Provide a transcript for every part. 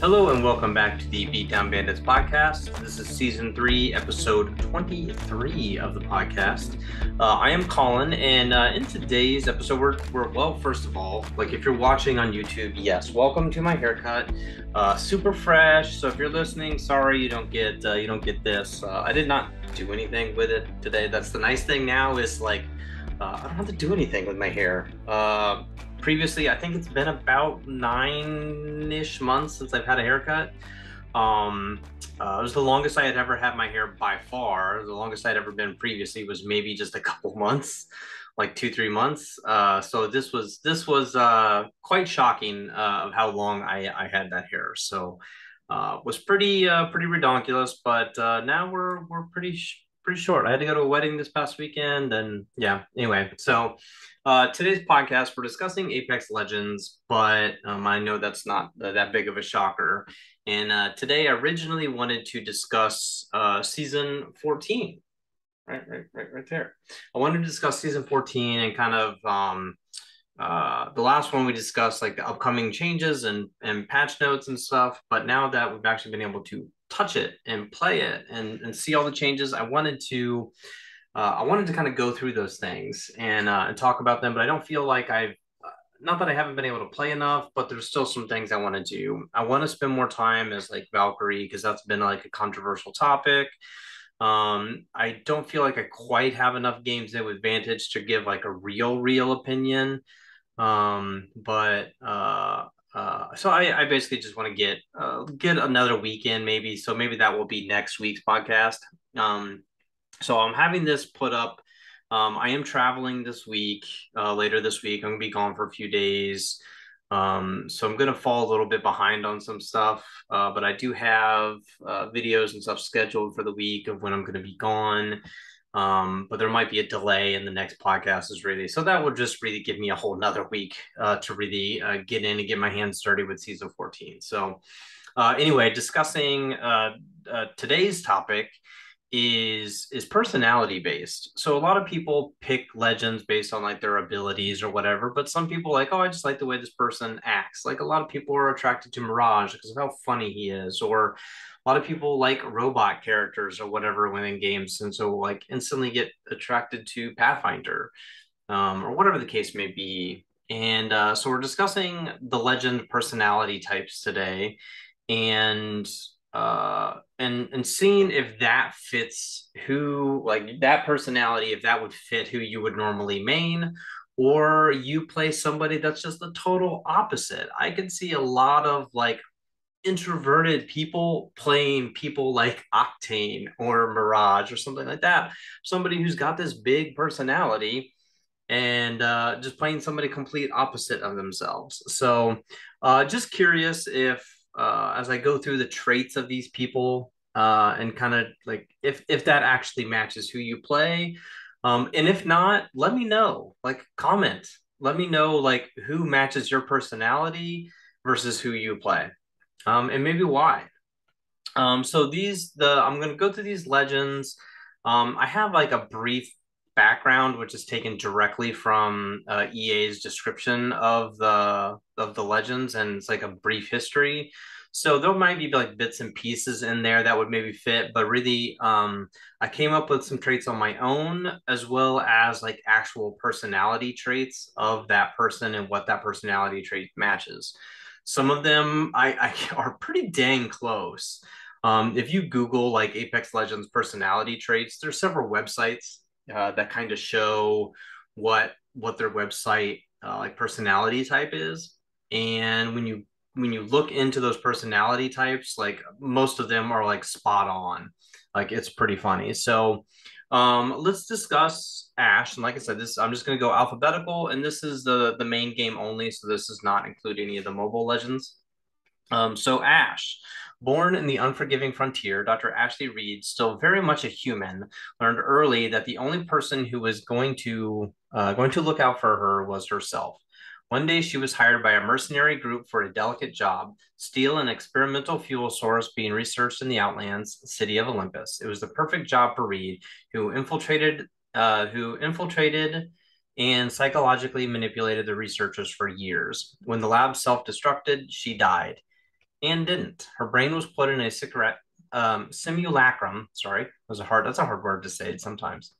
Hello and welcome back to the Beatdown Bandits podcast. This is season 3, episode 23 of the podcast. I am Colin, and in today's episode, well, first of all, like if you're watching on YouTube, yes, welcome to my haircut. Super fresh. So if you're listening, sorry you don't get this. I did not do anything with it today. That's the nice thing now is like I don't have to do anything with my hair. Previously, I think it's been about 9-ish months since I've had a haircut. It was the longest I had ever had my hair by far. The longest I'd ever been previously was maybe just a couple months, like 2-3 months. So this was quite shocking of how long I had that hair. So was pretty redonkulous, but now we're pretty short. I had to go to a wedding this past weekend, and yeah. Anyway, so. Today's podcast, we're discussing Apex Legends, but I know that's not that big of a shocker. And today, I originally wanted to discuss Season 14. Right there. I wanted to discuss Season 14 and kind of the last one we discussed, like the upcoming changes and patch notes and stuff. But now that we've actually been able to touch it and play it and see all the changes, I wanted to kind of go through those things and talk about them, but I don't feel like not that I haven't been able to play enough, but there's still some things I want to do. I want to spend more time as like Valkyrie because that's been like a controversial topic. I don't feel like I quite have enough games in with Vantage to give like a real opinion. So I basically just want to get another weekend maybe. So maybe that will be next week's podcast. So I'm having this put up. I am traveling this week, later this week. I'm going to be gone for a few days. So I'm going to fall a little bit behind on some stuff. But I do have videos and stuff scheduled for the week of when I'm going to be gone. But there might be a delay in the next podcast is really. So that would just really give me a whole nother week to really get in and get my hands started with season 14. So anyway, discussing today's topic is personality based. So a lot of people pick legends based on like their abilities or whatever, but some people like, oh, I just like the way this person acts. Like a lot of people are attracted to Mirage because of how funny he is, or a lot of people like robot characters or whatever when in games, and so like instantly get attracted to Pathfinder, or whatever the case may be. And so we're discussing the legend personality types today, and seeing if that fits who, like that personality, if that would fit who you would normally main, or you play somebody that's just the total opposite. I could see a lot of like introverted people playing people like Octane or Mirage or something like that. Somebody who's got this big personality and just playing somebody complete opposite of themselves. So just curious if as I go through the traits of these people and kind of like if that actually matches who you play. And if not, let me know, like comment, let me know like who matches your personality versus who you play, and maybe why. So I'm going to go through these legends. I have like a brief background, which is taken directly from EA's description of the legends, and it's like a brief history. So there might be like bits and pieces in there that would maybe fit, but really, I came up with some traits on my own, as well as like actual personality traits of that person and what that personality trait matches. Some of them I are pretty dang close. If you Google like Apex Legends personality traits, there's several websites that kind of show what their website like personality type is. And when you look into those personality types, like most of them are like spot on. Like it's pretty funny. So let's discuss Ash. And like I said, I'm just going to go alphabetical, and this is the main game only, so this does not include any of the mobile legends. So Ash, born in the unforgiving frontier, Dr. Ashley Reed, still very much a human, learned early that the only person who was going to look out for her was herself. One day she was hired by a mercenary group for a delicate job, steal an experimental fuel source being researched in the Outlands, city of Olympus. It was the perfect job for Reed, who infiltrated and psychologically manipulated the researchers for years. When the lab self-destructed, she died. and didn't. Her brain was put in a simulacrum. Sorry, that's a hard word to say sometimes.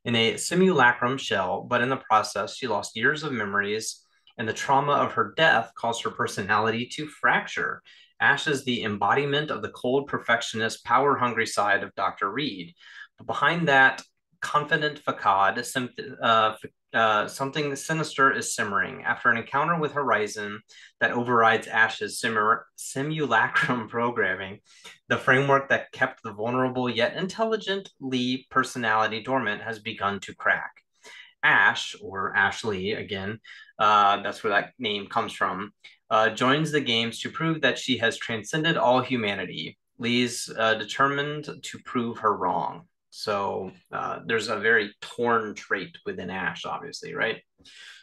In a simulacrum shell, but in the process, she lost years of memories, and the trauma of her death caused her personality to fracture. Ash is the embodiment of the cold, perfectionist, power hungry side of Dr. Reed. But behind that confident facade, something sinister is simmering. After an encounter with Horizon that overrides Ash's simulacrum programming, the framework that kept the vulnerable yet intelligent Lee personality dormant has begun to crack. Ash, or Ashley again, that's where that name comes from, joins the games to prove that she has transcended all humanity. Lee's determined to prove her wrong. So there's a very torn trait within Ash, obviously, right?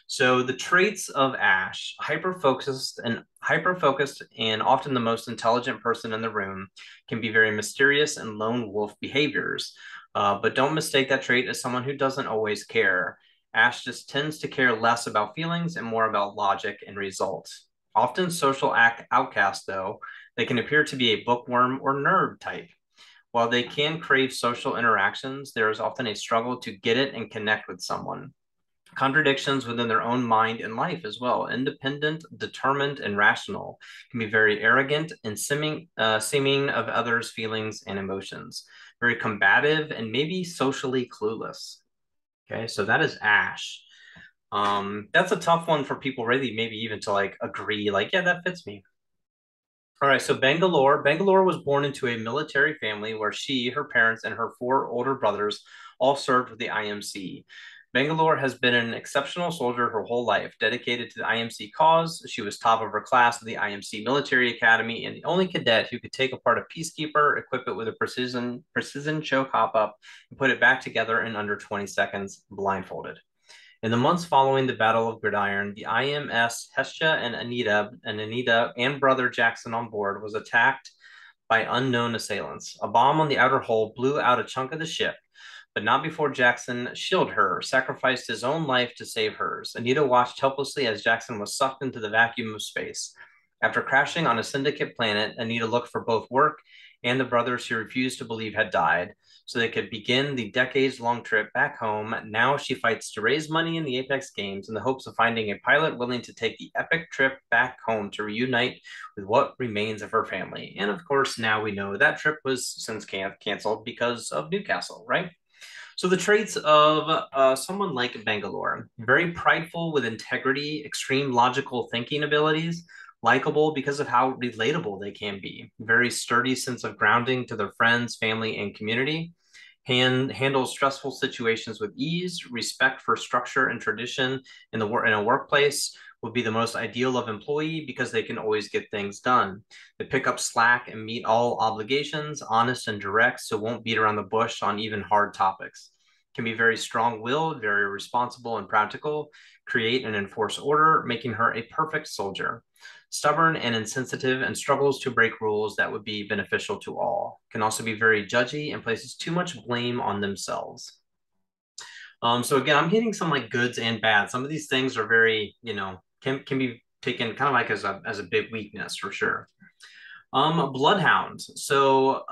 So the traits of Ash, hyper-focused and often the most intelligent person in the room, can be very mysterious and lone wolf behaviors. But don't mistake that trait as someone who doesn't always care. Ash just tends to care less about feelings and more about logic and results. Often social outcasts, though, they can appear to be a bookworm or nerd type. While they can crave social interactions, there is often a struggle to get it and connect with someone. Contradictions within their own mind and life as well. Independent, determined, and rational can be very arrogant and seeming of others' feelings and emotions. Very combative and maybe socially clueless. Okay, so that is Ash. That's a tough one for people really maybe even to like agree, like, yeah, that fits me. All right, so Bangalore. Bangalore was born into a military family where she, her parents, and her four older brothers all served with the IMC. Bangalore has been an exceptional soldier her whole life, dedicated to the IMC cause. She was top of her class of the IMC Military Academy and the only cadet who could take apart a peacekeeper, equip it with a precision choke hop up, and put it back together in under 20 seconds, blindfolded. In the months following the Battle of Gridiron, the IMS Hestia and Anita and brother Jackson on board was attacked by unknown assailants. A bomb on the outer hull blew out a chunk of the ship, but not before Jackson shielded her, sacrificed his own life to save hers. Anita watched helplessly as Jackson was sucked into the vacuum of space. After crashing on a syndicate planet, Anita looked for both work and the brothers she refused to believe had died so they could begin the decades-long trip back home. Now she fights to raise money in the Apex Games in the hopes of finding a pilot willing to take the epic trip back home to reunite with what remains of her family. And of course, now we know that trip was since canceled because of Newcastle, right? So the traits of someone like Bangalore, very prideful with integrity, extreme logical thinking abilities, likable because of how relatable they can be, very sturdy sense of grounding to their friends, family, and community, handles stressful situations with ease, respect for structure and tradition in a workplace, would be the most ideal of employee because they can always get things done. They pick up slack and meet all obligations, honest and direct, so won't beat around the bush on even hard topics. Can be very strong-willed, very responsible and practical, create and enforce order, making her a perfect soldier. Stubborn and insensitive and struggles to break rules that would be beneficial to all. Can also be very judgy and places too much blame on themselves. So again, I'm getting some like goods and bad. Some of these things are very, can be taken kind of like as a big weakness for sure. Bloodhound. So,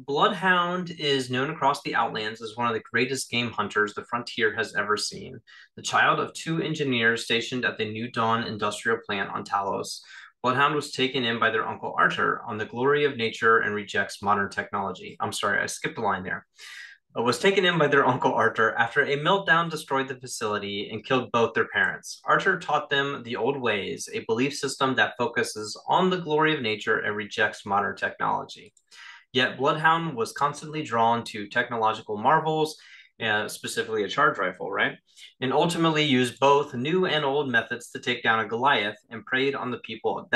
Bloodhound is known across the Outlands as one of the greatest game hunters the frontier has ever seen. The child of two engineers stationed at the New Dawn industrial plant on Talos, Bloodhound was taken in by their uncle Arthur on the glory of nature and rejects modern technology. I'm sorry, I skipped a line there. Was taken in by their uncle Arthur after a meltdown destroyed the facility and killed both their parents. Arthur taught them the old ways, a belief system that focuses on the glory of nature and rejects modern technology. Yet Bloodhound was constantly drawn to technological marvels, specifically a charge rifle, right? And ultimately used both new and old methods to take down a Goliath and preyed on the people of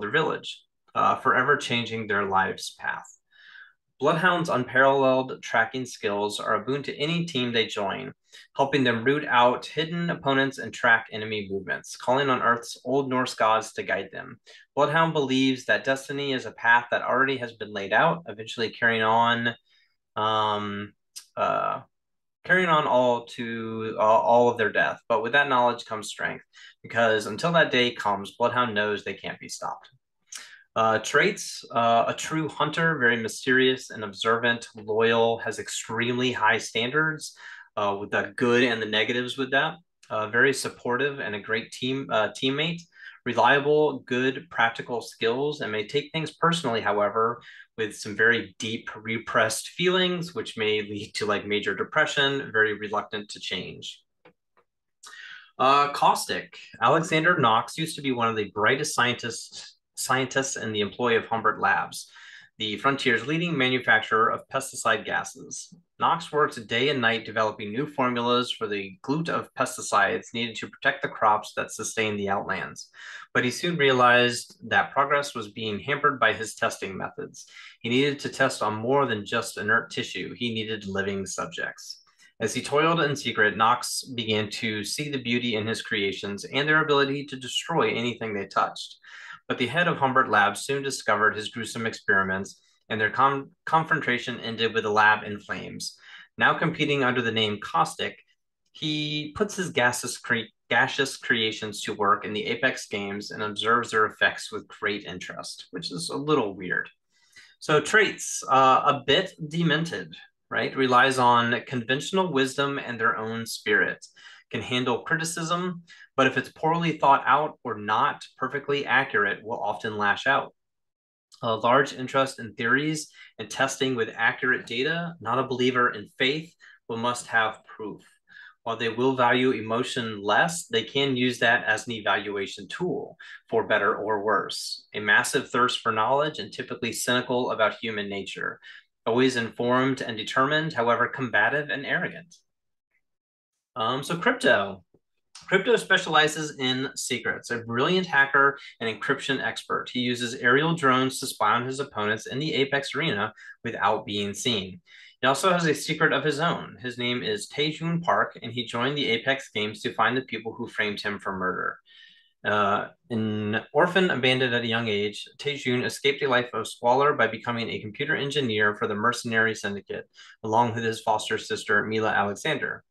their village, forever changing their lives' path. Bloodhound's unparalleled tracking skills are a boon to any team they join, helping them root out hidden opponents and track enemy movements, calling on Earth's old Norse gods to guide them. Bloodhound believes that destiny is a path that already has been laid out, eventually carrying on all of their death. But with that knowledge comes strength, because until that day comes, Bloodhound knows they can't be stopped. Traits, a true hunter, very mysterious and observant, loyal, has extremely high standards with the good and the negatives with that. Very supportive and a great teammate. Reliable, good practical skills, and may take things personally, however, with some very deep repressed feelings, which may lead to like major depression, very reluctant to change. Caustic. Alexander Knox used to be one of the brightest scientists in the employ of Humbert Labs, the frontier's leading manufacturer of pesticide gases. Knox worked day and night developing new formulas for the glut of pesticides needed to protect the crops that sustain the outlands. But he soon realized that progress was being hampered by his testing methods. He needed to test on more than just inert tissue, he needed living subjects. As he toiled in secret, Knox began to see the beauty in his creations and their ability to destroy anything they touched. But the head of Humbert Labs soon discovered his gruesome experiments, and their confrontation ended with the lab in flames. Now competing under the name Caustic, he puts his gaseous creations to work in the Apex games and observes their effects with great interest, which is a little weird. So traits, a bit demented, right? Relies on conventional wisdom and their own spirit, can handle criticism, but if it's poorly thought out or not perfectly accurate, will often lash out. A large interest in theories and testing with accurate data, not a believer in faith, but must have proof. While they will value emotion less, they can use that as an evaluation tool for better or worse. A massive thirst for knowledge and typically cynical about human nature. Always informed and determined, however, combative and arrogant. So crypto. Crypto specializes in secrets, a brilliant hacker and encryption expert. He uses aerial drones to spy on his opponents in the Apex arena without being seen. He also has a secret of his own. His name is Taejun Park, and he joined the Apex games to find the people who framed him for murder. An orphan abandoned at a young age, Taejun escaped a life of squalor by becoming a computer engineer for the mercenary syndicate, along with his foster sister, Mila Alexander.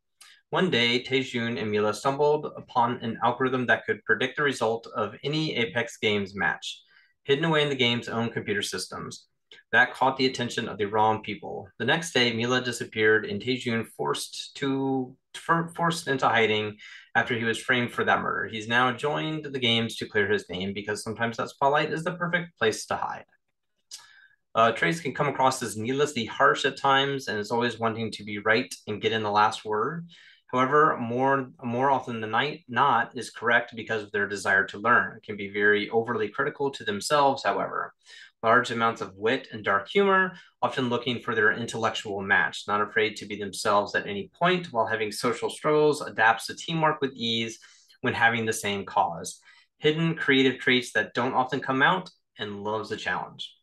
One day, Taejun and Mila stumbled upon an algorithm that could predict the result of any Apex Games match, hidden away in the game's own computer systems. That caught the attention of the wrong people. The next day, Mila disappeared and Taejun forced into hiding after he was framed for that murder. He's now joined the games to clear his name because sometimes that spotlight is the perfect place to hide. Trace can come across as needlessly harsh at times and is always wanting to be right and get in the last word. However, more often than not is correct because of their desire to learn. It can be very overly critical to themselves, however. Large amounts of wit and dark humor, often looking for their intellectual match, not afraid to be themselves at any point while having social struggles, adapts to teamwork with ease when having the same cause. Hidden creative traits that don't often come out and loves a challenge.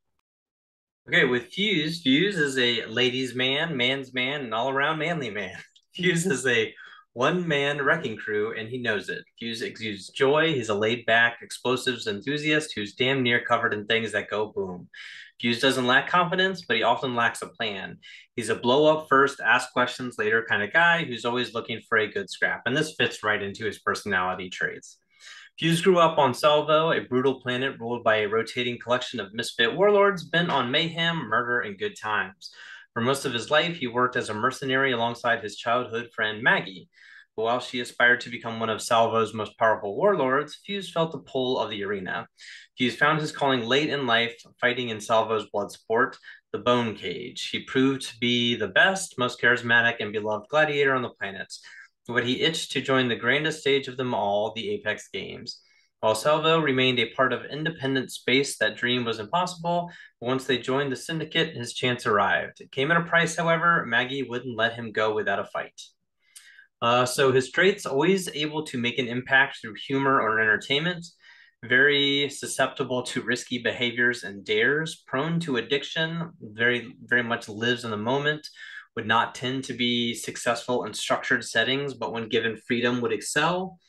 Okay, with Fuse, Fuse is a ladies' man, man's man, and all-around manly man. Fuse is a one-man wrecking crew, and he knows it. Fuse exudes joy. He's a laid-back explosives enthusiast who's damn near covered in things that go boom. Fuse doesn't lack confidence, but he often lacks a plan. He's a blow-up first, ask questions later kind of guy who's always looking for a good scrap, and this fits right into his personality traits. Fuse grew up on Salvo, a brutal planet ruled by a rotating collection of misfit warlords bent on mayhem, murder, and good times. For most of his life, he worked as a mercenary alongside his childhood friend Maggie. But while she aspired to become one of Salvo's most powerful warlords, Fuse felt the pull of the arena. Fuse found his calling late in life, fighting in Salvo's blood sport, the Bone Cage. He proved to be the best, most charismatic, and beloved gladiator on the planet. But he itched to join the grandest stage of them all, the Apex Games. While Salvo remained a part of independent space, that dream was impossible. Once they joined the syndicate, his chance arrived. It came at a price, however. Maggie wouldn't let him go without a fight. So his traits, always able to make an impact through humor or entertainment, very susceptible to risky behaviors and dares, prone to addiction, very, very much lives in the moment, would not tend to be successful in structured settings, but when given freedom would excel.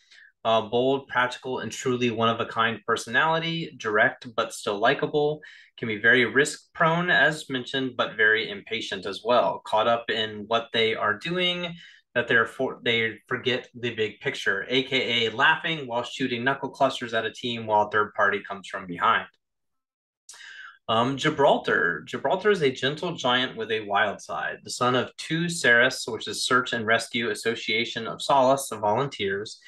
Bold, practical, and truly one-of-a-kind personality, direct but still likable, can be very risk-prone, as mentioned, but very impatient as well, caught up in what they are doing, that they forget the big picture, aka laughing while shooting knuckle clusters at a team while a third party comes from behind. Gibraltar. Gibraltar is a gentle giant with a wild side, the son of two Ceres, which is Search and Rescue Association of Solace of volunteers.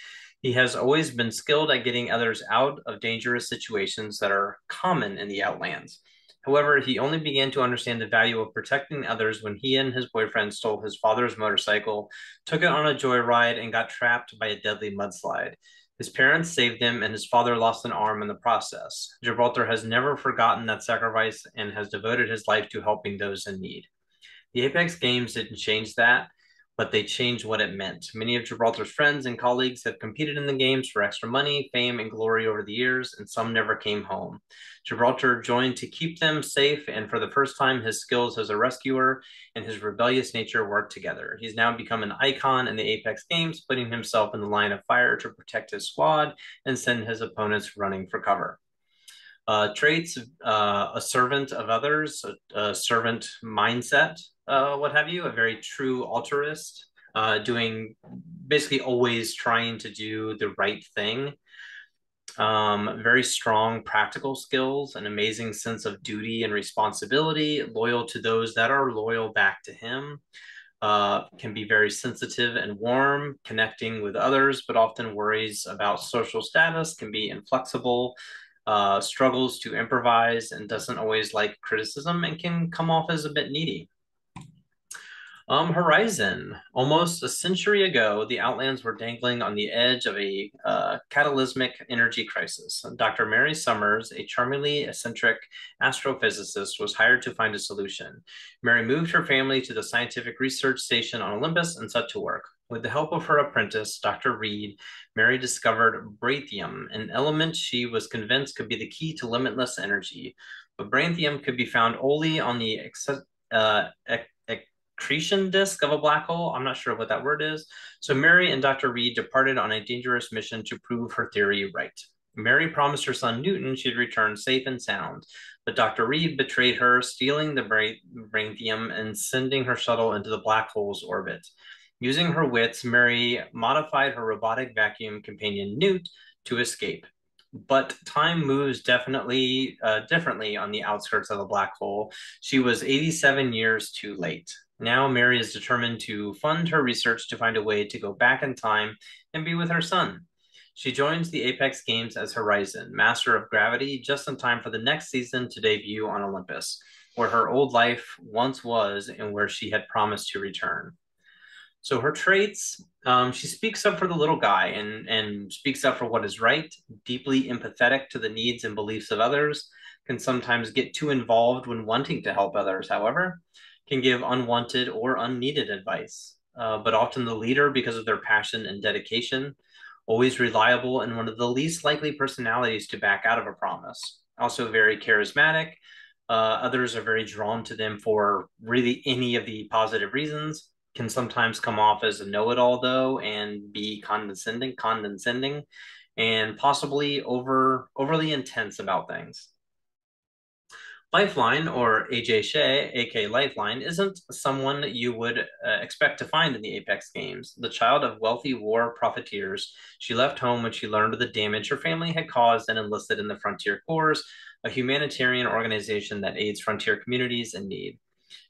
He has always been skilled at getting others out of dangerous situations that are common in the Outlands. However, he only began to understand the value of protecting others when he and his boyfriend stole his father's motorcycle, took it on a joyride, and got trapped by a deadly mudslide. His parents saved him, and his father lost an arm in the process. Gibraltar has never forgotten that sacrifice and has devoted his life to helping those in need. The Apex Games didn't change that, but they changed what it meant. Many of Gibraltar's friends and colleagues have competed in the games for extra money, fame, and glory over the years, and some never came home. Gibraltar joined to keep them safe, and for the first time, his skills as a rescuer and his rebellious nature worked together. He's now become an icon in the Apex Games, putting himself in the line of fire to protect his squad and send his opponents running for cover. Traits, a servant of others, a servant mindset, what have you, a very true altruist, doing basically always trying to do the right thing. Very strong practical skills, an amazing sense of duty and responsibility, loyal to those that are loyal back to him. Can be very sensitive and warm, connecting with others, but often worries about social status, can be inflexible, struggles to improvise, and doesn't always like criticism, and can come off as a bit needy. Horizon. Almost a century ago, the Outlands were dangling on the edge of a cataclysmic energy crisis. Dr. Mary Summers, a charmingly eccentric astrophysicist, was hired to find a solution. Mary moved her family to the scientific research station on Olympus and set to work. With the help of her apprentice, Dr. Reed, Mary discovered branthium, an element she was convinced could be the key to limitless energy. But branthium could be found only on the uh, accretion disk of a black hole. I'm not sure what that word is. So Mary and Dr. Reed departed on a dangerous mission to prove her theory right. Mary promised her son Newton she'd return safe and sound, but Dr. Reed betrayed her, stealing the branthium and sending her shuttle into the black hole's orbit. Using her wits, Mary modified her robotic vacuum companion Newt to escape. But time moves definitely differently on the outskirts of the black hole. She was 87 years too late. Now Mary is determined to fund her research to find a way to go back in time and be with her son. She joins the Apex Games as Horizon, Master of Gravity, just in time for the next season to debut on Olympus, where her old life once was and where she had promised to return. So her traits, she speaks up for the little guy and speaks up for what is right, deeply empathetic to the needs and beliefs of others, can sometimes get too involved when wanting to help others, however, can give unwanted or unneeded advice, but often the leader because of their passion and dedication, always reliable and one of the least likely personalities to back out of a promise. Also very charismatic. Others are very drawn to them for really any of the positive reasons. Can sometimes come off as a know-it-all though and be condescending, and possibly overly intense about things. Lifeline, or AJ Shea, aka Lifeline, isn't someone you would expect to find in the Apex Games. The child of wealthy war profiteers, she left home when she learned of the damage her family had caused and enlisted in the Frontier Corps, a humanitarian organization that aids frontier communities in need.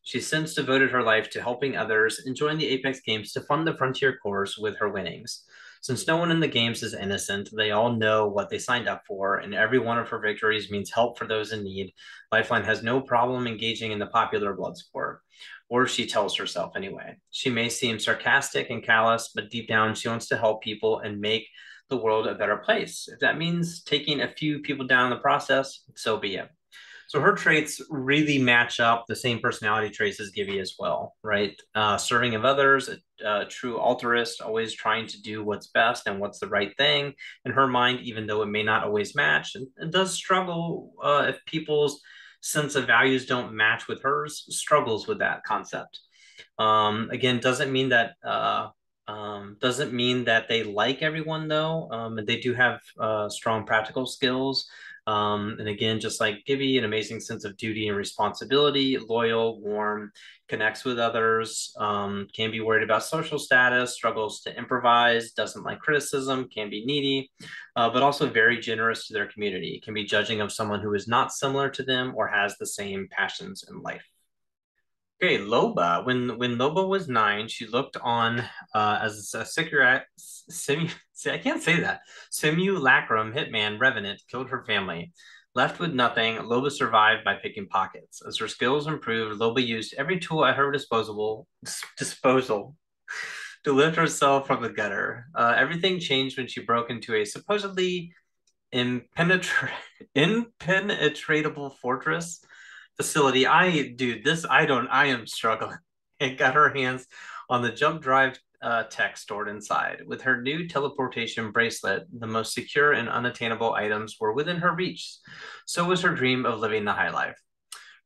She's since devoted her life to helping others and joined the Apex Games to fund the Frontier Corps with her winnings. Since no one in the games is innocent, they all know what they signed up for, and every one of her victories means help for those in need. Lifeline has no problem engaging in the popular blood sport, or she tells herself anyway. She may seem sarcastic and callous, but deep down she wants to help people and make the world a better place. If that means taking a few people down in the process, so be it. So her traits really match up the same personality traits as Gibby as well, right? Serving of others, a true altruist, always trying to do what's best and what's the right thing in her mind, even though it may not always match, and does struggle if people's sense of values don't match with hers, struggles with that concept. Again, doesn't mean that they like everyone though. They do have strong practical skills. And again, just like Gibby, an amazing sense of duty and responsibility, loyal, warm, connects with others, can be worried about social status, struggles to improvise, doesn't like criticism, can be needy, but also very generous to their community, can be judging of someone who is not similar to them or has the same passions in life. Okay, Loba. When Loba was 9, she looked on as a I can't say that. Simulacrum hitman Revenant killed her family. Left with nothing, Loba survived by picking pockets. As her skills improved, Loba used every tool at her disposal to lift herself from the gutter. Everything changed when she broke into a supposedly impenetra- impenetrable fortress facility. I am struggling. And got her hands on the jump drive tech stored inside. With her new teleportation bracelet, the most secure and unattainable items were within her reach. So was her dream of living the high life.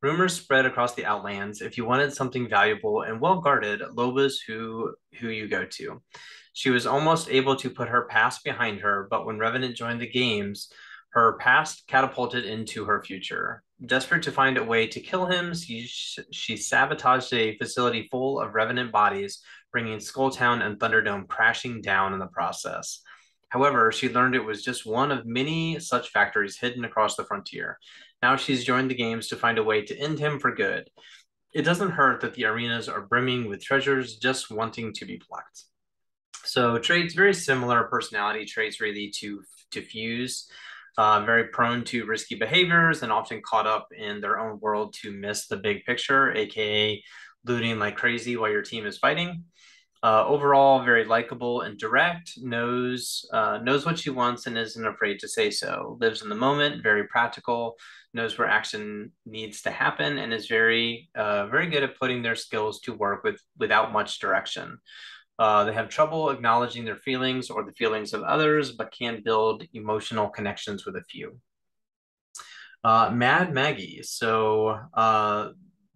Rumors spread across the outlands. If you wanted something valuable and well guarded, Loba's who you go to. She was almost able to put her past behind her, but when Revenant joined the games, her past catapulted into her future. Desperate to find a way to kill him, she sabotaged a facility full of Revenant bodies, bringing Skulltown and Thunderdome crashing down in the process. However, she learned it was just one of many such factories hidden across the frontier. Now she's joined the games to find a way to end him for good. It doesn't hurt that the arenas are brimming with treasures just wanting to be plucked. So traits, very similar personality traits really to Fuse. Very prone to risky behaviors and often caught up in their own world to miss the big picture, aka looting like crazy while your team is fighting. Overall, very likable and direct. Knows what she wants and isn't afraid to say so. Lives in the moment. Very practical. Knows where action needs to happen and is very good at putting their skills to work without much direction. They have trouble acknowledging their feelings or the feelings of others, but can build emotional connections with a few. Mad Maggie.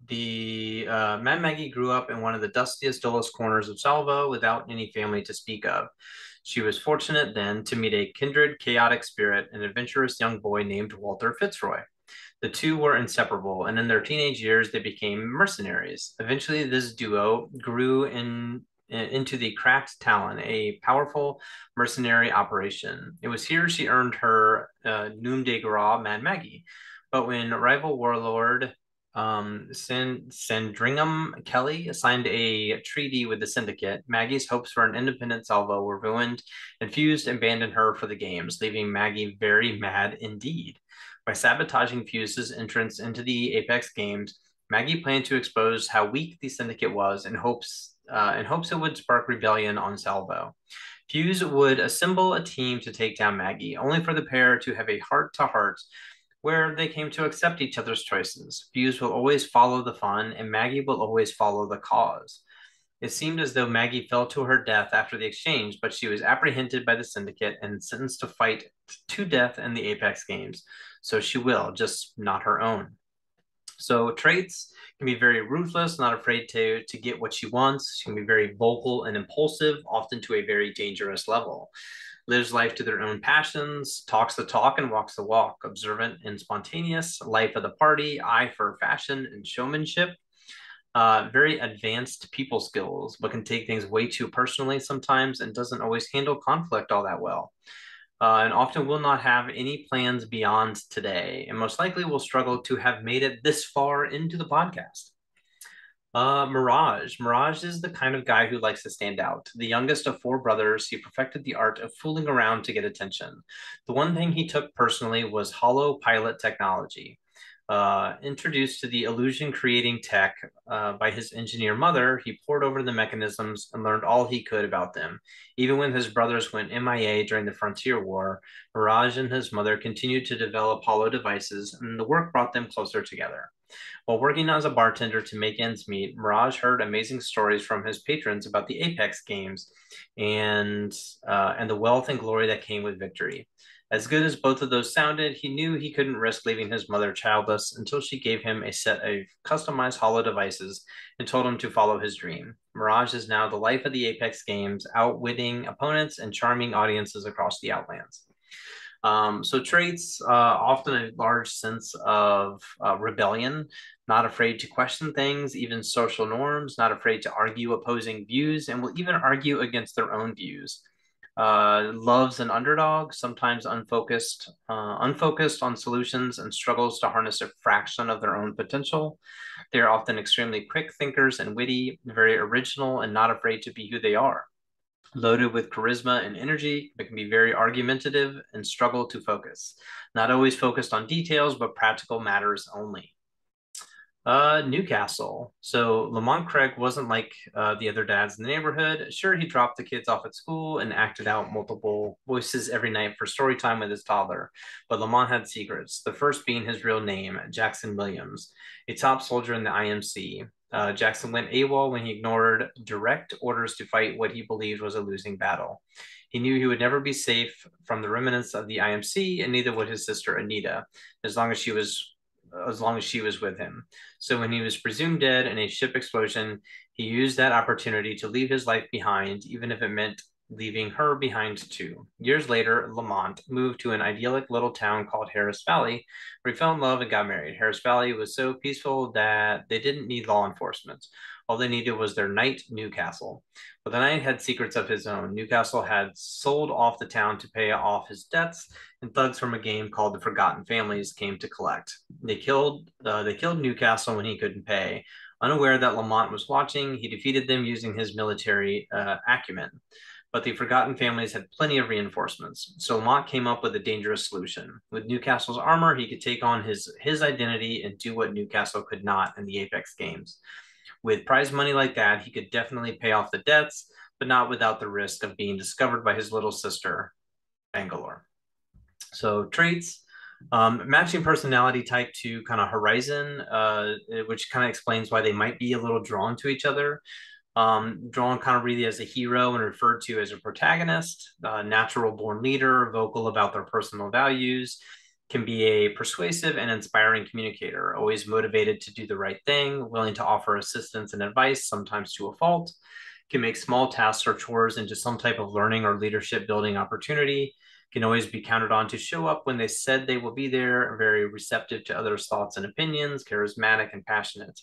The Mad Maggie grew up in one of the dustiest, dullest corners of Salvo without any family to speak of. She was fortunate then to meet a kindred, chaotic spirit, an adventurous young boy named Walter Fitzroy. The two were inseparable, and in their teenage years, they became mercenaries. Eventually, this duo grew into the Cracked Talon, a powerful mercenary operation. It was here she earned her nom de gras, Mad Maggie. But when rival warlord Sandringham Kelly signed a treaty with the Syndicate, Maggie's hopes for an independent Salvo were ruined, and Fuse abandoned her for the games, leaving Maggie very mad indeed. By sabotaging Fuse's entrance into the Apex games, Maggie planned to expose how weak the Syndicate was in hopes it would spark rebellion on Salvo. Fuse would assemble a team to take down Maggie, only for the pair to have a heart-to-heart where they came to accept each other's choices. Fuse will always follow the fun, and Maggie will always follow the cause. It seemed as though Maggie fell to her death after the exchange, but she was apprehended by the Syndicate and sentenced to fight to death in the Apex games. So she will, just not her own. So traits can be very ruthless, not afraid to get what she wants. She can be very vocal and impulsive, often to a very dangerous level. Lives life to their own passions, talks the talk and walks the walk, observant and spontaneous, life of the party, eye for fashion and showmanship. Very advanced people skills, but can take things way too personally sometimes and doesn't always handle conflict all that well. And often will not have any plans beyond today, and most likely will struggle to have made it this far into the podcast. Mirage. Mirage is the kind of guy who likes to stand out. The youngest of 4 brothers, he perfected the art of fooling around to get attention. The one thing he took personally was hollow pilot technology. Introduced to the illusion creating tech by his engineer mother, he pored over the mechanisms and learned all he could about them. Even when his brothers went MIA during the Frontier War, Mirage and his mother continued to develop hollow devices, and the work brought them closer together. While working as a bartender to make ends meet, Mirage heard amazing stories from his patrons about the Apex games and the wealth and glory that came with victory. As good as both of those sounded, he knew he couldn't risk leaving his mother childless until she gave him a set of customized hollow devices and told him to follow his dream. Mirage is now the life of the Apex games, outwitting opponents and charming audiences across the Outlands. So traits, often a large sense of rebellion, not afraid to question things, even social norms, not afraid to argue opposing views, and will even argue against their own views. Loves an underdog, sometimes unfocused on solutions, and struggles to harness a fraction of their own potential. They are often extremely quick thinkers and witty, very original, and not afraid to be who they are. Loaded with charisma and energy, but can be very argumentative and struggle to focus. Not always focused on details, but practical matters only. Newcastle. So Lamont Craig wasn't like the other dads in the neighborhood. Sure, he dropped the kids off at school and acted out multiple voices every night for story time with his toddler. But Lamont had secrets, the first being his real name, Jackson Williams, a top soldier in the IMC. Jackson went AWOL when he ignored direct orders to fight what he believed was a losing battle. He knew he would never be safe from the remnants of the IMC, and neither would his sister Anita, as long as she was with him. So when he was presumed dead in a ship explosion, he used that opportunity to leave his life behind, even if it meant leaving her behind too. Years later, Lamont moved to an idyllic little town called Harris Valley, where he fell in love and got married. Harris Valley was so peaceful that they didn't need law enforcement. All they needed was their knight, Newcastle. But the knight had secrets of his own. Newcastle had sold off the town to pay off his debts, and thugs from a game called the Forgotten Families came to collect. They killed Newcastle when he couldn't pay. Unaware that Lamont was watching, he defeated them using his military acumen. But the Forgotten Families had plenty of reinforcements, so Lamont came up with a dangerous solution. With Newcastle's armor, he could take on his identity and do what Newcastle could not in the Apex games. With prize money like that, he could definitely pay off the debts, but not without the risk of being discovered by his little sister, Bangalore. So traits, matching personality type to kind of Horizon, which kind of explains why they might be a little drawn to each other. Drawn kind of really as a hero and referred to as a protagonist, natural born leader, vocal about their personal values, can be a persuasive and inspiring communicator, always motivated to do the right thing, willing to offer assistance and advice, sometimes to a fault, can make small tasks or chores into some type of learning or leadership building opportunity, can always be counted on to show up when they said they will be there, very receptive to others' thoughts and opinions, charismatic and passionate,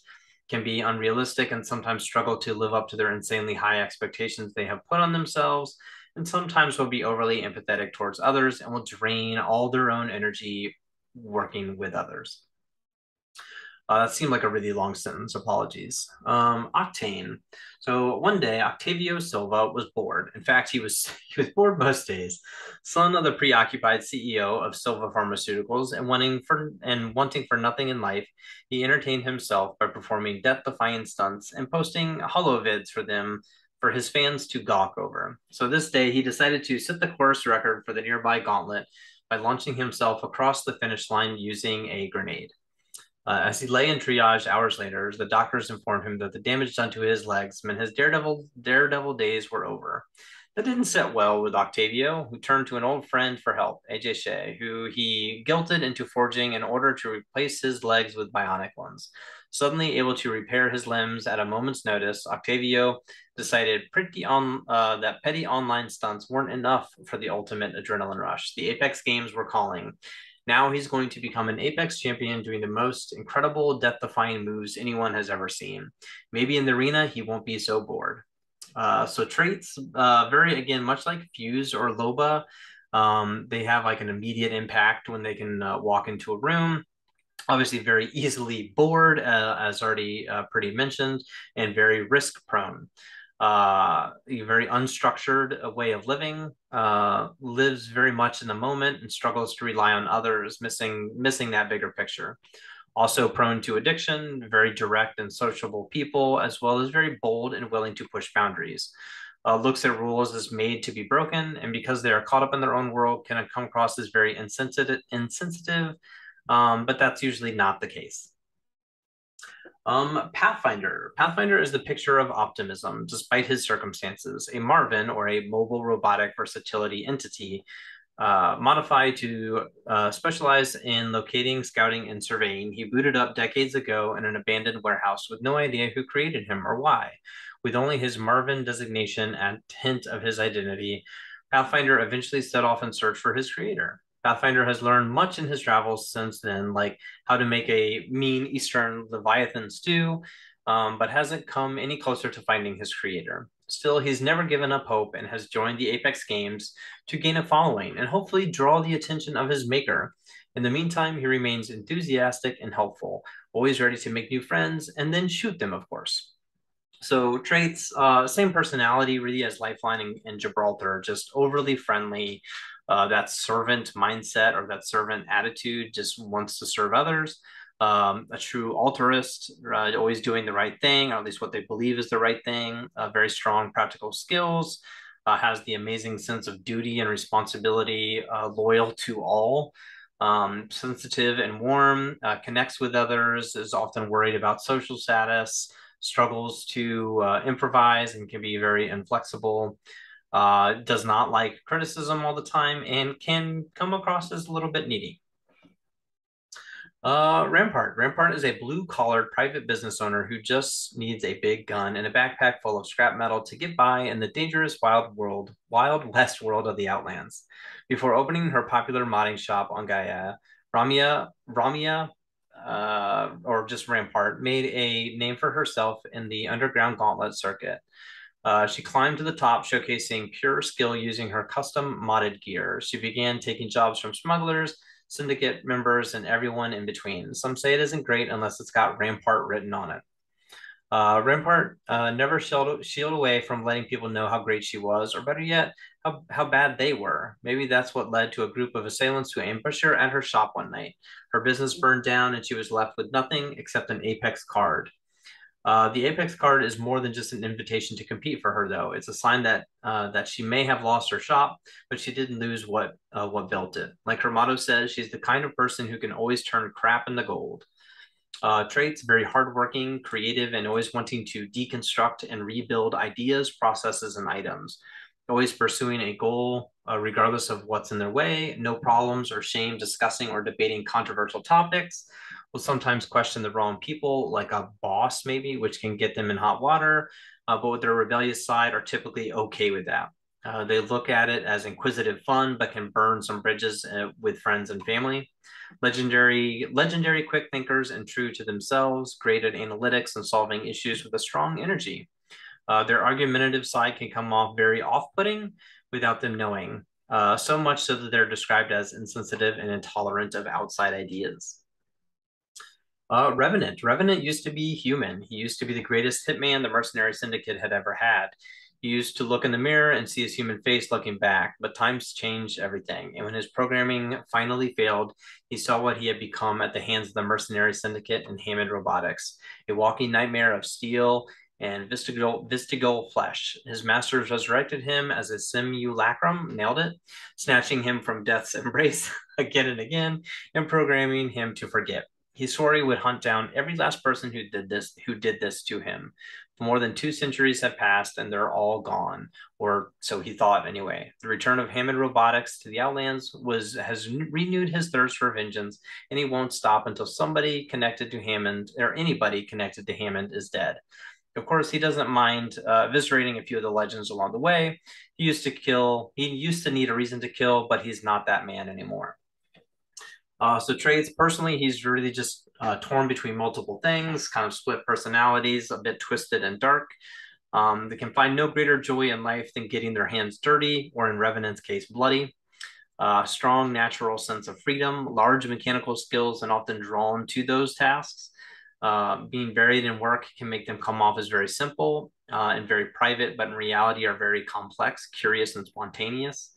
can be unrealistic and sometimes struggle to live up to their insanely high expectations they have put on themselves, and sometimes will be overly empathetic towards others and will drain all their own energy working with others. That seemed like a really long sentence. Apologies. Octane. So one day, Octavio Silva was bored. In fact, he was bored most days. Son of the preoccupied CEO of Silva Pharmaceuticals and wanting for nothing in life, he entertained himself by performing death-defying stunts and posting holovids for his fans to gawk over. So this day, he decided to set the course record for the nearby gauntlet by launching himself across the finish line using a grenade. As he lay in triage hours later, the doctors informed him that the damage done to his legs meant his daredevil days were over. That didn't sit well with Octavio, who turned to an old friend for help, AJ Shea, who he guilted into forging in order to replace his legs with bionic ones. Suddenly able to repair his limbs at a moment's notice, Octavio decided that petty online stunts weren't enough for the ultimate adrenaline rush. The Apex games were calling. Now he's going to become an Apex champion doing the most incredible death-defying moves anyone has ever seen. Maybe in the arena, he won't be so bored. So traits, very, again, much like Fuse or Loba, they have like an immediate impact when they can walk into a room. Obviously very easily bored, as already pretty mentioned, and very risk prone. A very unstructured way of living, lives very much in the moment and struggles to rely on others, missing that bigger picture. Also prone to addiction, very direct and sociable people, as well as very bold and willing to push boundaries. Looks at rules as made to be broken, and because they are caught up in their own world, can come across as very insensitive, but that's usually not the case. Pathfinder. Pathfinder is the picture of optimism, despite his circumstances. A Marvin, or a mobile robotic versatility entity, modified to specialize in locating, scouting, and surveying. He booted up decades ago in an abandoned warehouse with no idea who created him or why. With only his Marvin designation and hint of his identity, Pathfinder eventually set off in search for his creator. Pathfinder has learned much in his travels since then, like how to make a mean Eastern Leviathan stew, but hasn't come any closer to finding his creator. Still, he's never given up hope and has joined the Apex Games to gain a following and hopefully draw the attention of his maker. In the meantime, he remains enthusiastic and helpful, always ready to make new friends and then shoot them, of course. So traits, same personality really as Lifeline and Gibraltar, just overly friendly. That servant mindset or that servant attitude, just wants to serve others. A true altruist, always doing the right thing, or at least what they believe is the right thing. Very strong practical skills. Has the amazing sense of duty and responsibility. Loyal to all. Sensitive and warm. Connects with others. Is often worried about social status, struggles to improvise and can be very inflexible, does not like criticism all the time, and can come across as a little bit needy. Rampart. Rampart is a blue-collared private business owner who just needs a big gun and a backpack full of scrap metal to get by in the dangerous wild west world of the Outlands. Before opening her popular modding shop on Gaia, Ramia, or just Rampart, made a name for herself in the underground gauntlet circuit. She climbed to the top, showcasing pure skill using her custom modded gear. She began taking jobs from smugglers, syndicate members, and everyone in between. Some say it isn't great unless it's got Rampart written on it. Rampart never shield away from letting people know how great she was, or better yet, how bad they were. Maybe that's what led to a group of assailants who ambushed her at her shop one night. Her business burned down and she was left with nothing except an Apex card. The Apex card is more than just an invitation to compete for her, though. It's a sign that she may have lost her shop, but she didn't lose what built it. Like her motto says, she's the kind of person who can always turn crap into gold. Traits, very hardworking, creative, and always wanting to deconstruct and rebuild ideas, processes, and items. Always pursuing a goal, regardless of what's in their way. No problems or shame discussing or debating controversial topics. Will sometimes question the wrong people, like a boss, maybe, which can get them in hot water. But with their rebellious side, are typically okay with that. They look at it as inquisitive fun, but can burn some bridges with friends and family. Legendary quick thinkers and true to themselves, great at analytics and solving issues with a strong energy. Their argumentative side can come off very off-putting without them knowing, so much so that they're described as insensitive and intolerant of outside ideas. Revenant. Revenant used to be human. He used to be the greatest hitman the mercenary syndicate had ever had. He used to look in the mirror and see his human face looking back, but times changed everything. And when his programming finally failed, he saw what he had become at the hands of the mercenary syndicate and Hammond Robotics, a walking nightmare of steel and vestigial flesh. His masters resurrected him as a simulacrum, nailed it, snatching him from death's embrace again and again, and programming him to forget. He swore he would hunt down every last person who did this to him. More than 2 centuries have passed and they're all gone, or so he thought anyway. The return of Hammond Robotics to the Outlands has renewed his thirst for vengeance, and he won't stop until somebody connected to Hammond, or anybody connected to Hammond, is dead. Of course, he doesn't mind eviscerating a few of the legends along the way. He used to need a reason to kill, but he's not that man anymore. So traits, personally, he's really just torn between multiple things, kind of split personalities, a bit twisted and dark. They can find no greater joy in life than getting their hands dirty, or in Revenant's case, bloody. Strong natural sense of freedom, large mechanical skills, and often drawn to those tasks. Being buried in work can make them come off as very simple and very private, but in reality are very complex, curious, and spontaneous.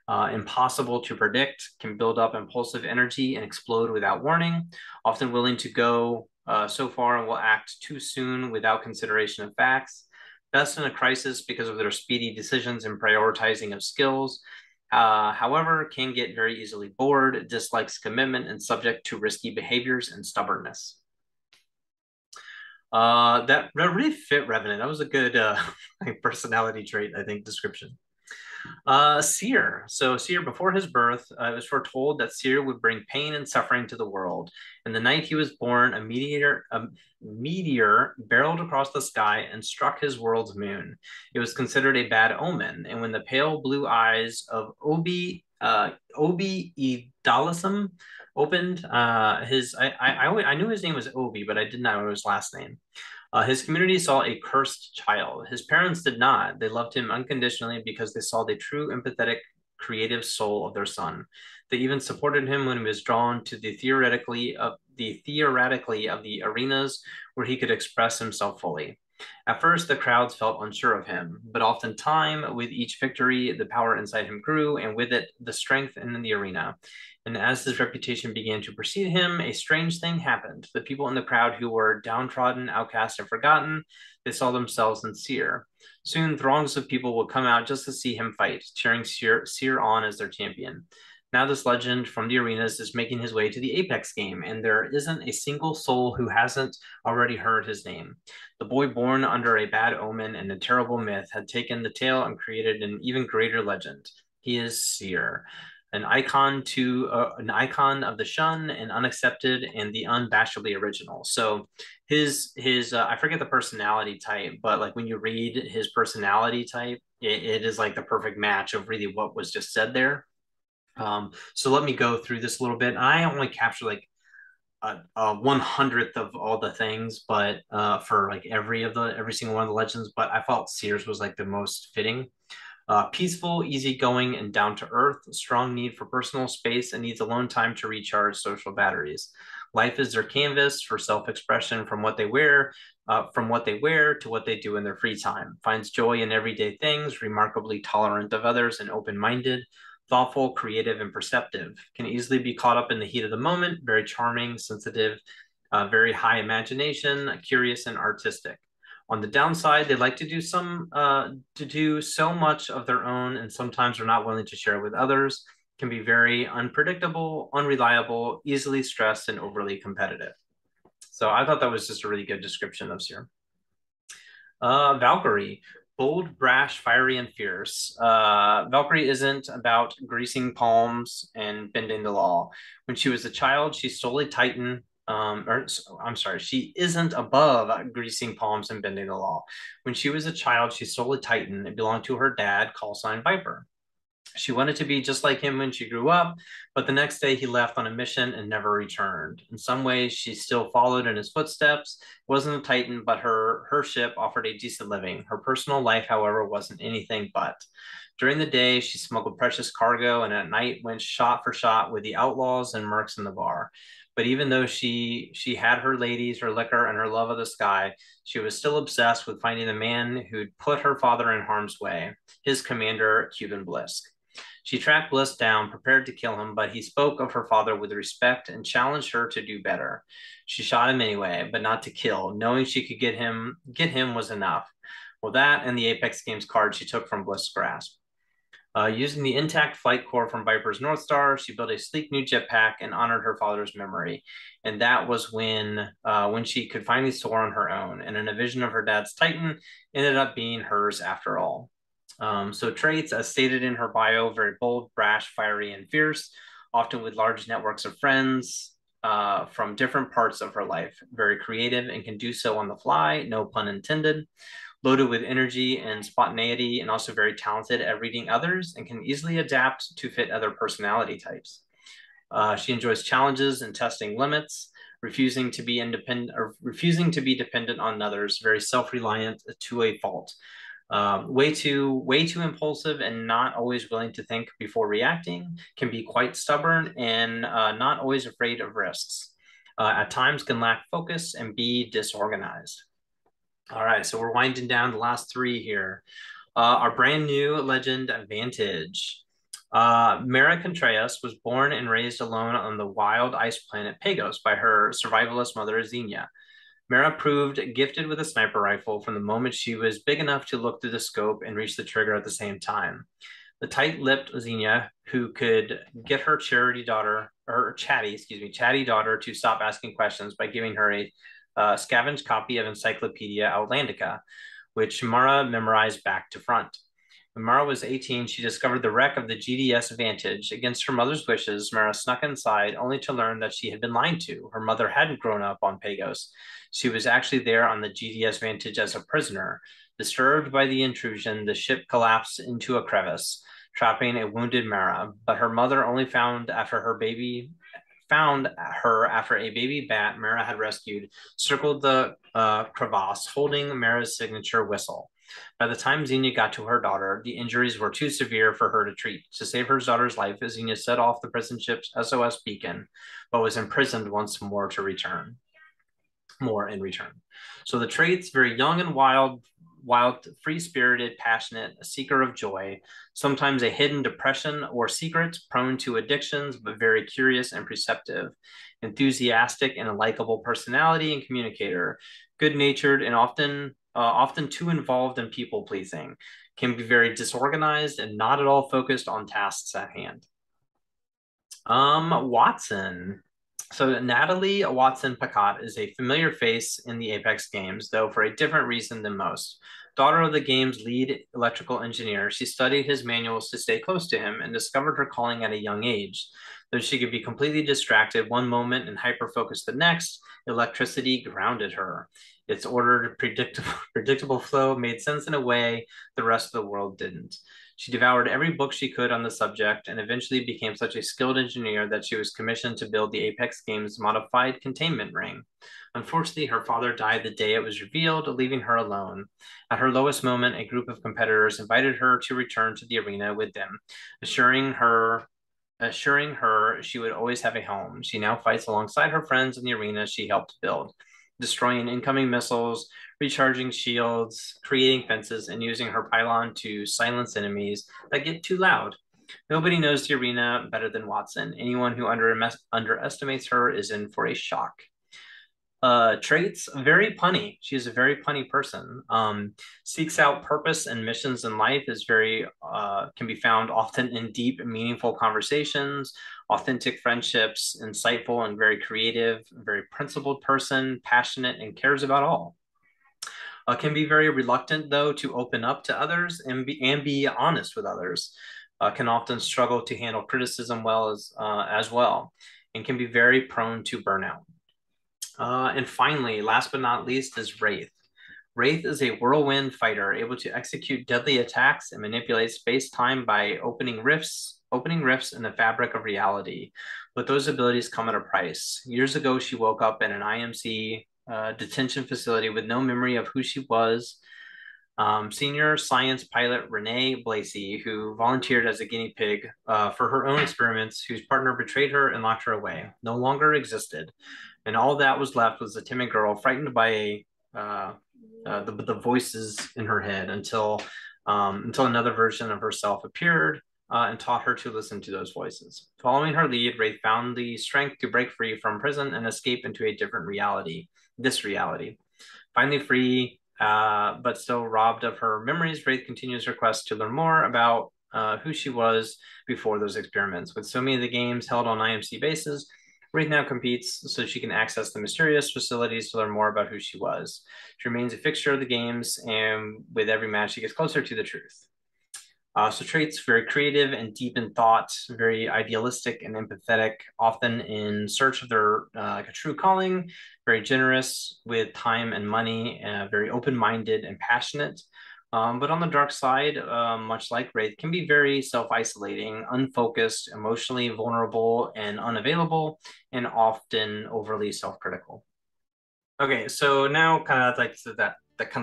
Impossible to predict, can build up impulsive energy and explode without warning, often willing to go so far and will act too soon without consideration of facts. Best in a crisis because of their speedy decisions and prioritizing of skills. However, can get very easily bored, dislikes commitment, and subject to risky behaviors and stubbornness. That really fit Revenant. That was a good personality trait, I think, description. Seer. So Seer, before his birth, it was foretold that Seer would bring pain and suffering to the world. And the night he was born, a meteor barreled across the sky and struck his world's moon. It was considered a bad omen. And when the pale blue eyes of Obi Idalism opened. I knew his name was Obi, but I did not know his last name. His community saw a cursed child. His parents did not. They loved him unconditionally because they saw the true, empathetic, creative soul of their son. They even supported him when he was drawn to the theoretically of the arenas where he could express himself fully. At first, the crowds felt unsure of him, but oftentimes, with each victory, the power inside him grew, and with it, the strength in the arena. And as his reputation began to precede him, a strange thing happened. The people in the crowd who were downtrodden, outcast, and forgotten, they saw themselves in Seer. Soon, throngs of people would come out just to see him fight, cheering Seer on as their champion. Now, this legend from the arenas is making his way to the Apex game, and there isn't a single soul who hasn't already heard his name. The boy born under a bad omen and a terrible myth had taken the tale and created an even greater legend. He is Seer, an icon of the shun and unaccepted and the unabashedly original. So his I forget the personality type, but like when you read his personality type, it is like the perfect match of really what was just said there. So let me go through this a little bit. I only capture like a 100th of all the things, but for like every single one of the legends, but I felt Seers was like the most fitting. Peaceful, easygoing, and down to earth, strong need for personal space and needs alone time to recharge social batteries. Life is their canvas for self-expression from what they wear to what they do in their free time. Finds joy in everyday things, remarkably tolerant of others and open-minded, thoughtful, creative, and perceptive. Can easily be caught up in the heat of the moment, very charming, sensitive, very high imagination, curious, and artistic. On the downside, they like to do so much of their own, and sometimes are not willing to share with others. Can be very unpredictable, unreliable, easily stressed, and overly competitive. So I thought that was just a really good description of Seer. Valkyrie, bold, brash, fiery, and fierce. Valkyrie isn't about greasing palms and bending the law. When she was a child, she stole a Titan. I'm sorry, she isn't above greasing palms and bending the law. When she was a child, she stole a Titan. It belonged to her dad, call sign Viper. She wanted to be just like him when she grew up, but the next day he left on a mission and never returned. In some ways, she still followed in his footsteps. It wasn't a Titan, but her ship offered a decent living. Her personal life, however, wasn't anything but. During the day, she smuggled precious cargo, and at night went shot for shot with the outlaws and mercs in the bar. But even though she had her ladies, her liquor, and her love of the sky, she was still obsessed with finding the man who'd put her father in harm's way, his commander, Cuban Blisk. She tracked Bliss down, prepared to kill him, but he spoke of her father with respect and challenged her to do better. She shot him anyway, but not to kill, knowing she could get him was enough. Well, that and the Apex Games card she took from Bliss' grasp. Using the intact flight core from Viper's North Star, she built a sleek new jetpack and honored her father's memory. And that was when she could finally soar on her own. And in a vision of her dad's Titan, ended up being hers after all. So traits, as stated in her bio, very bold, brash, fiery, and fierce, often with large networks of friends from different parts of her life. Very creative and can do so on the fly, no pun intended. Loaded with energy and spontaneity, and also very talented at reading others and can easily adapt to fit other personality types. She enjoys challenges and testing limits, refusing to be dependent on others, very self-reliant to a fault. Way too impulsive and not always willing to think before reacting, can be quite stubborn and not always afraid of risks. At times can lack focus and be disorganized. All right, so we're winding down the last three here. Our brand new legend, Vantage. Mara Contreras was born and raised alone on the wild ice planet Pagos by her survivalist mother, Xenia. Mara proved gifted with a sniper rifle from the moment she was big enough to look through the scope and reach the trigger at the same time. The tight-lipped Xenia, who could get her chatty daughter to stop asking questions by giving her a scavenged copy of Encyclopedia Outlandica, which Mara memorized back to front. When Mara was 18, she discovered the wreck of the GDS Vantage. Against her mother's wishes, Mara snuck inside, only to learn that she had been lied to. Her mother hadn't grown up on Pagos. She was actually there on the GDS Vantage as a prisoner. Disturbed by the intrusion, the ship collapsed into a crevice. trapping a wounded Mara. But her mother only found her after a baby bat Mara had rescued circled the crevasse, holding Mara's signature whistle. By the time Xenia got to her daughter, the injuries were too severe for her to treat. To save her daughter's life, Xenia set off the prison ship's SOS beacon, but was imprisoned once more in return. So the traits: very young and wild, free-spirited, passionate, a seeker of joy, sometimes a hidden depression or secret, prone to addictions, but very curious and perceptive, enthusiastic and a likable personality and communicator, good-natured and often too involved in people-pleasing, can be very disorganized and not at all focused on tasks at hand. Wattson. So Natalie Wattson-Pacat is a familiar face in the Apex games, though for a different reason than most. Daughter of the game's lead electrical engineer, she studied his manuals to stay close to him and discovered her calling at a young age. Though she could be completely distracted one moment and hyper-focused the next, electricity grounded her. Its ordered, predictable flow made sense in a way the rest of the world didn't. She devoured every book she could on the subject and eventually became such a skilled engineer that she was commissioned to build the Apex Games modified containment ring. Unfortunately, her father died the day it was revealed, leaving her alone. At her lowest moment, a group of competitors invited her to return to the arena with them, assuring her she would always have a home. She now fights alongside her friends in the arena she helped build, destroying incoming missiles, recharging shields, creating fences, and using her pylon to silence enemies that get too loud. Nobody knows the arena better than Wattson. Anyone who underestimates her is in for a shock. Traits: very punny. She is a very punny person. Seeks out purpose and missions in life, can be found often in deep and meaningful conversations, authentic friendships, insightful and very creative, very principled person, passionate and cares about all. Can be very reluctant, though, to open up to others and be honest with others. Can often struggle to handle criticism as well, and can be very prone to burnout. And finally, last but not least, is Wraith. Wraith is a whirlwind fighter, able to execute deadly attacks and manipulate space-time by opening rifts in the fabric of reality. But those abilities come at a price. Years ago, she woke up in an IMC detention facility with no memory of who she was. Senior science pilot Renee Blasey, who volunteered as a guinea pig for her own experiments, whose partner betrayed her and locked her away, no longer existed. And all that was left was a timid girl frightened by the voices in her head until another version of herself appeared and taught her to listen to those voices. Following her lead, Wraith found the strength to break free from prison and escape into a different reality, this reality. Finally free, but still robbed of her memories, Wraith continues her quest to learn more about who she was before those experiments. With so many of the games held on IMC bases, Wraith now competes so she can access the mysterious facilities to learn more about who she was. She remains a fixture of the games, and with every match, she gets closer to the truth. So traits: very creative and deep in thought, very idealistic and empathetic, often in search of their a true calling, very generous with time and money, very open-minded and passionate. But on the dark side, much like Wraith, can be very self-isolating, unfocused, emotionally vulnerable and unavailable, and often overly self-critical. Okay, so now kind of like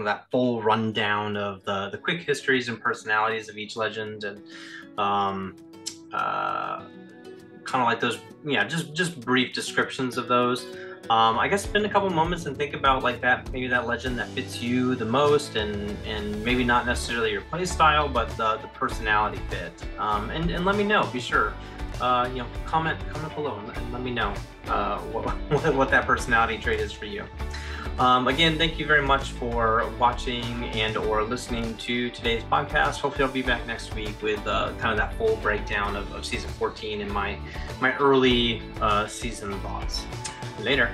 that full rundown of the quick histories and personalities of each legend, and kind of like those, yeah, just brief descriptions of those. I guess spend a couple moments and think about like maybe that legend that fits you the most, and maybe not necessarily your play style, but the personality fit. And let me know. Be sure, comment below and let me know what that personality trait is for you. Again, thank you very much for watching and or listening to today's podcast. Hopefully I'll be back next week with kind of that full breakdown of season 14 and my early season thoughts. Later.